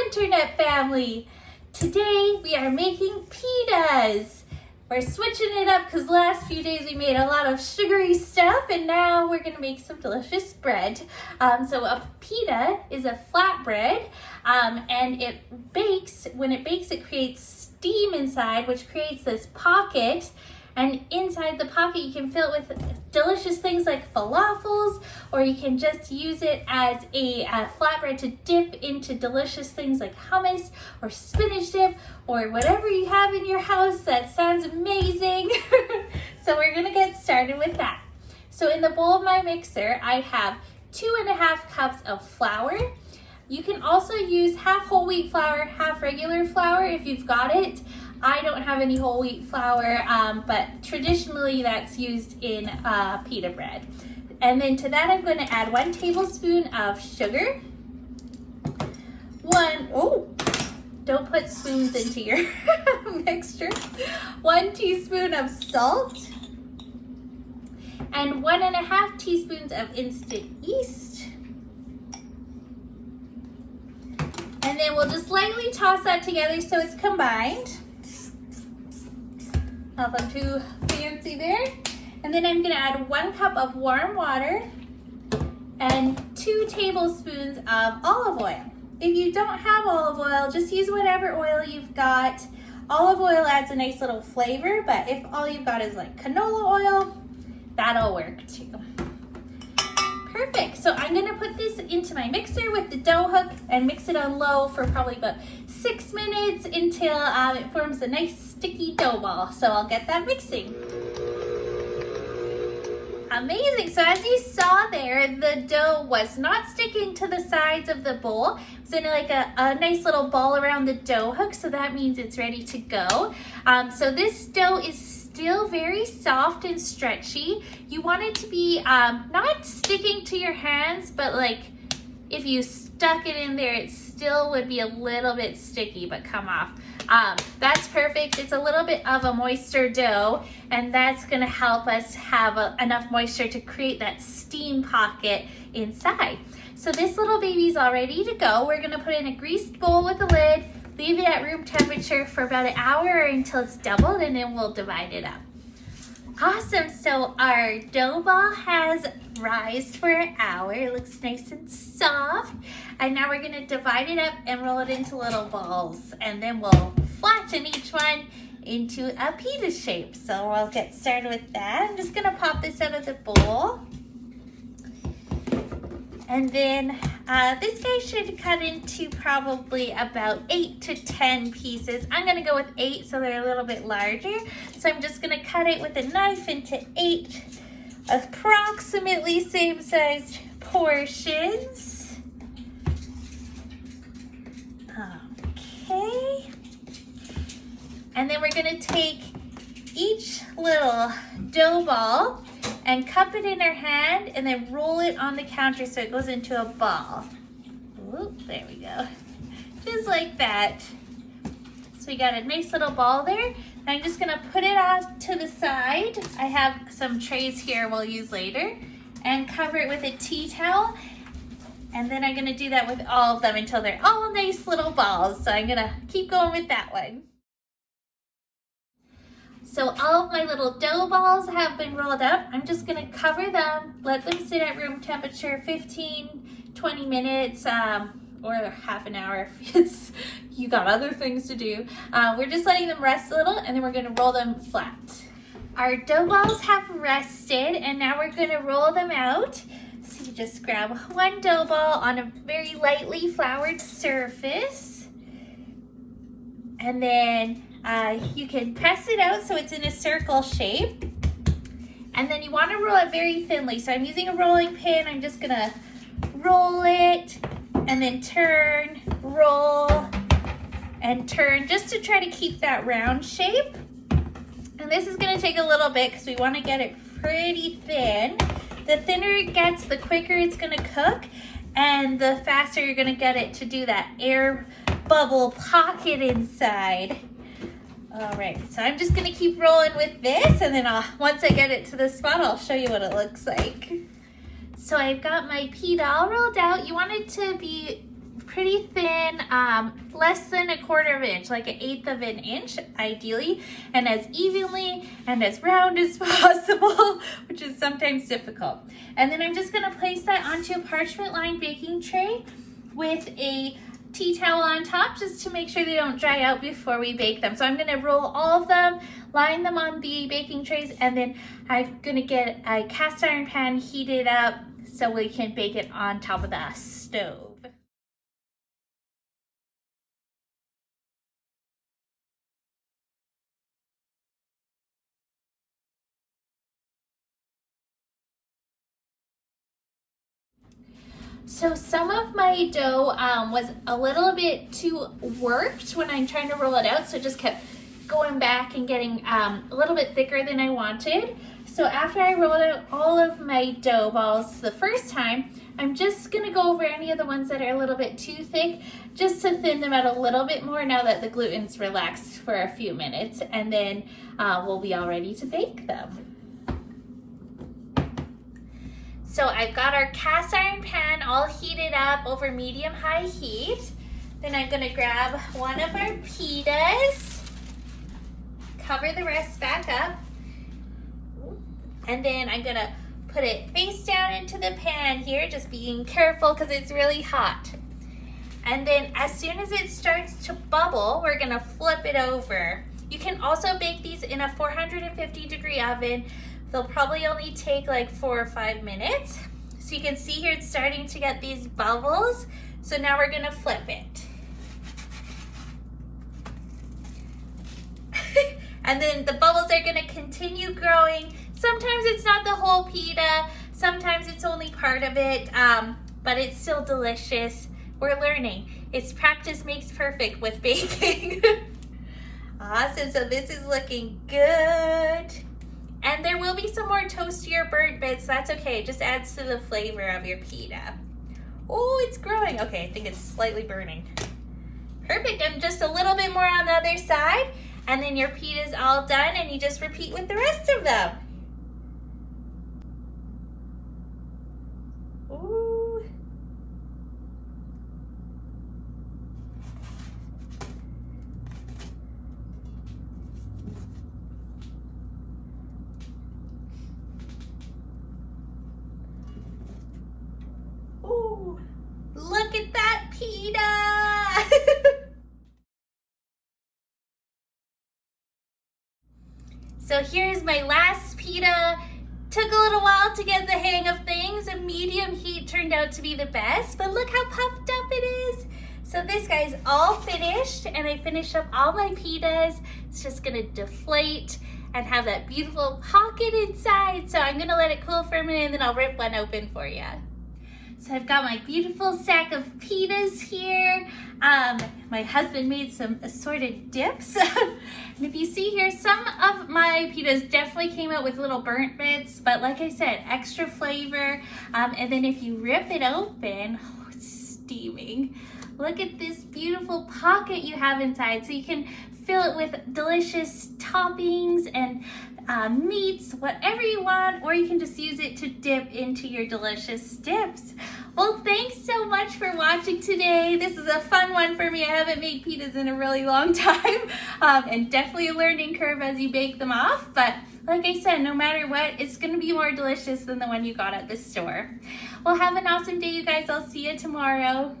internet family! Today we are making pitas. We're switching it up because the last few days we made a lot of sugary stuff and now we're gonna make some delicious bread. So a pita is a flatbread and it bakes. When it bakes, it creates steam inside, which creates this pocket. And inside the pocket, you can fill it with delicious things like falafels, or you can just use it as a flatbread to dip into delicious things like hummus or spinach dip or whatever you have in your house. That sounds amazing. So we're gonna get started with that. So in the bowl of my mixer, I have 2.5 cups of flour. You can also use half whole wheat flour, half regular flour if you've got it. I don't have any whole wheat flour, but traditionally that's used in pita bread. And then to that I'm going to add 1 tablespoon of sugar. Don't put spoons into your mixture. 1 teaspoon of salt. And 1.5 teaspoons of instant yeast. And then we'll just lightly toss that together so it's combined. Nothing too fancy there. And then I'm gonna add 1 cup of warm water and 2 tablespoons of olive oil. If you don't have olive oil, just use whatever oil you've got. Olive oil adds a nice little flavor, but if all you've got is like canola oil, that'll work too. Perfect, so I'm gonna put this into my mixer with the dough hook and mix it on low for probably about 6 minutes until it forms a nice sticky dough ball. So I'll get that mixing. Amazing, so as you saw there, the dough was not sticking to the sides of the bowl. It was in like a nice little ball around the dough hook, so that means it's ready to go. So this dough is still very soft and stretchy. You want it to be not sticking to your hands, but like if you stuck it in there, it still would be a little bit sticky, but come off. That's perfect. It's a little bit of a moister dough, and that's gonna help us have enough moisture to create that steam pocket inside. So this little baby's all ready to go. We're gonna put it in a greased bowl with a lid, leave it at room temperature for about an hour until it's doubled, and then we'll divide it up. Awesome, so our dough ball has rised for an hour. It looks nice and soft. And now we're gonna divide it up and roll it into little balls. And then we'll flatten each one into a pita shape. So we'll get started with that. I'm just gonna pop this out of the bowl. And then this guy should cut into probably about 8 to 10 pieces. I'm gonna go with 8 so they're a little bit larger. So I'm just gonna cut it with a knife into 8 approximately same sized portions. Okay. And then we're gonna take each little dough ball and cup it in our hand and then roll it on the counter so it goes into a ball. Ooh, there we go. Just like that. So we got a nice little ball there. And I'm just gonna put it on to the side. I have some trays here we'll use later, and cover it with a tea towel. And then I'm gonna do that with all of them until they're all nice little balls. So I'm gonna keep going with that one. So all of my little dough balls have been rolled up. I'm just gonna cover them, let them sit at room temperature 15, 20 minutes, or half an hour if you got other things to do. We're just letting them rest a little, and then we're gonna roll them flat. Our dough balls have rested, and now we're gonna roll them out. So you just grab 1 dough ball on a very lightly floured surface, and then you can press it out so it's in a circle shape. And then you want to roll it very thinly. So I'm using a rolling pin. I'm just gonna roll it and then turn, roll, and turn just to try to keep that round shape. And this is gonna take a little bit because we want to get it pretty thin. The thinner it gets, the quicker it's gonna cook, and the faster you're gonna get it to do that air bubble pocket inside. All right, so I'm just gonna keep rolling with this, and then once I get it to the spot, I'll show you what it looks like. So I've got my pita all rolled out. You want it to be pretty thin, less than 1/4 of an inch, like 1/8 of an inch, ideally, and as evenly and as round as possible, which is sometimes difficult. And then I'm just gonna place that onto a parchment-lined baking tray with a tea towel on top, just to make sure they don't dry out before we bake them. So I'm gonna roll all of them, line them on the baking trays, and then I'm gonna get a cast iron pan heated up so we can bake it on top of the stove. So some of my dough was a little bit too worked when I'm trying to roll it out, so it just kept going back and getting a little bit thicker than I wanted. So after I rolled out all of my dough balls the first time, I'm just gonna go over any of the ones that are a little bit too thick, just to thin them out a little bit more now that the gluten's relaxed for a few minutes, and then we'll be all ready to bake them. So I've got our cast iron pan all heated up over medium-high heat. Then I'm gonna grab one of our pitas, cover the rest back up, and then I'm gonna put it face down into the pan here, just being careful because it's really hot. And then as soon as it starts to bubble, we're gonna flip it over. You can also bake these in a 450-degree oven. They'll probably only take like 4 or 5 minutes. So you can see here it's starting to get these bubbles. So now we're gonna flip it. And then the bubbles are gonna continue growing. Sometimes it's not the whole pita, sometimes it's only part of it, but it's still delicious. We're learning. It's practice makes perfect with baking. Awesome, so this is looking good. And there will be some more toasty or burnt bits. That's okay. It just adds to the flavor of your pita. Oh, it's growing. Okay, I think it's slightly burning. Perfect. And just a little bit more on the other side. And then your pita's all done, and you just repeat with the rest of them. Ooh. Ooh, look at that pita! So here's my last pita. Took a little while to get the hang of things. A medium heat turned out to be the best, but look how puffed up it is. So this guy's all finished, and I finished up all my pitas. It's just gonna deflate and have that beautiful pocket inside. So I'm gonna let it cool for a minute, and then I'll rip one open for you. So I've got my beautiful stack of pitas here. My husband made some assorted dips. And if you see here, some of my pitas definitely came out with little burnt bits, but like I said, extra flavor. And then if you rip it open, oh, it's steaming. Look at this beautiful pocket you have inside. So you can fill it with delicious toppings and meats, whatever you want, or you can just use it to dip into your delicious dips. Well, thanks so much for watching today. This is a fun one for me. I haven't made pitas in a really long time, and definitely a learning curve as you bake them off, but like I said, no matter what, it's gonna be more delicious than the one you got at the store. Well, have an awesome day, you guys. I'll see you tomorrow.